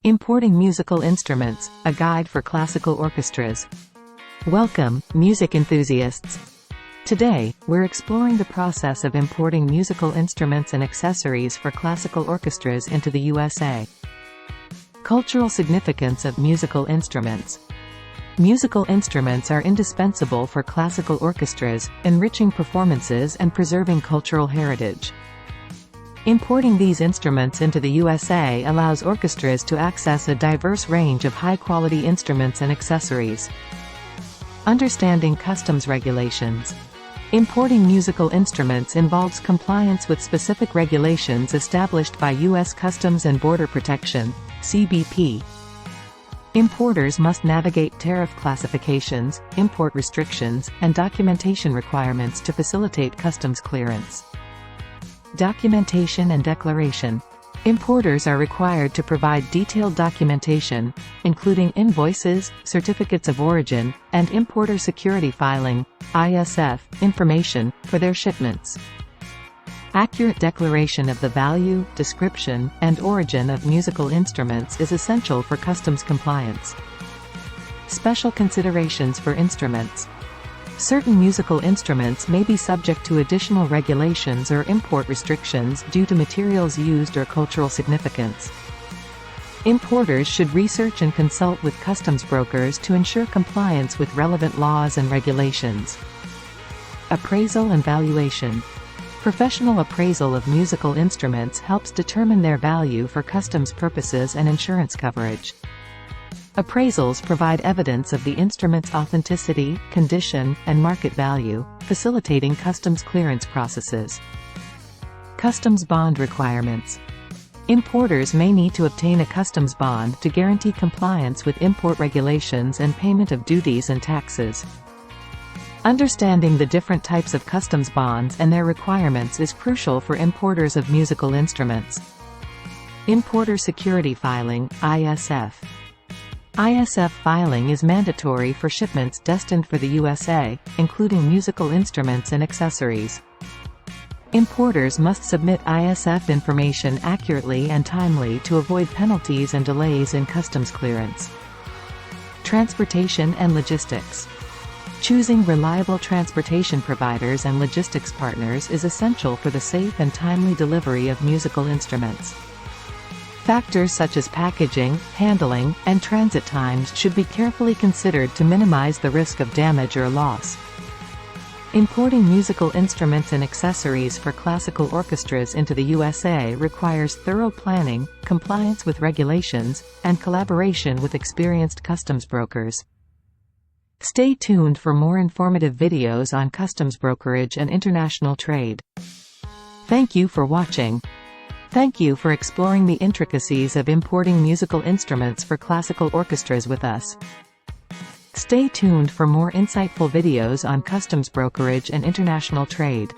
Importing Musical Instruments, a guide for classical orchestras. Welcome, music enthusiasts. Today, we're exploring the process of importing musical instruments and accessories for classical orchestras into the USA. Cultural significance of musical instruments. Musical instruments are indispensable for classical orchestras, enriching performances and preserving cultural heritage. Importing these instruments into the USA allows orchestras to access a diverse range of high-quality instruments and accessories. Understanding customs regulations. Importing musical instruments involves compliance with specific regulations established by U.S. Customs and Border Protection, CBP. Importers must navigate tariff classifications, import restrictions, and documentation requirements to facilitate customs clearance. Documentation and declaration. Importers are required to provide detailed documentation, including invoices, certificates of origin, and importer security filing (ISF) information, for their shipments. Accurate declaration of the value, description, and origin of musical instruments is essential for customs compliance. Special considerations for instruments. Certain musical instruments may be subject to additional regulations or import restrictions due to materials used or cultural significance. Importers should research and consult with customs brokers to ensure compliance with relevant laws and regulations. Appraisal and valuation. Professional appraisal of musical instruments helps determine their value for customs purposes and insurance coverage. Appraisals provide evidence of the instrument's authenticity, condition, and market value, facilitating customs clearance processes. Customs bond requirements. Importers may need to obtain a customs bond to guarantee compliance with import regulations and payment of duties and taxes. Understanding the different types of customs bonds and their requirements is crucial for importers of musical instruments. Importer security filing, ISF. ISF filing is mandatory for shipments destined for the USA, including musical instruments and accessories. Importers must submit ISF information accurately and timely to avoid penalties and delays in customs clearance. Transportation and logistics. Choosing reliable transportation providers and logistics partners is essential for the safe and timely delivery of musical instruments. Factors such as packaging, handling, and transit times should be carefully considered to minimize the risk of damage or loss. Importing musical instruments and accessories for classical orchestras into the USA requires thorough planning, compliance with regulations, and collaboration with experienced customs brokers. Stay tuned for more informative videos on customs brokerage and international trade. Thank you for watching. Thank you for exploring the intricacies of importing musical instruments for classical orchestras with us. Stay tuned for more insightful videos on customs brokerage and international trade.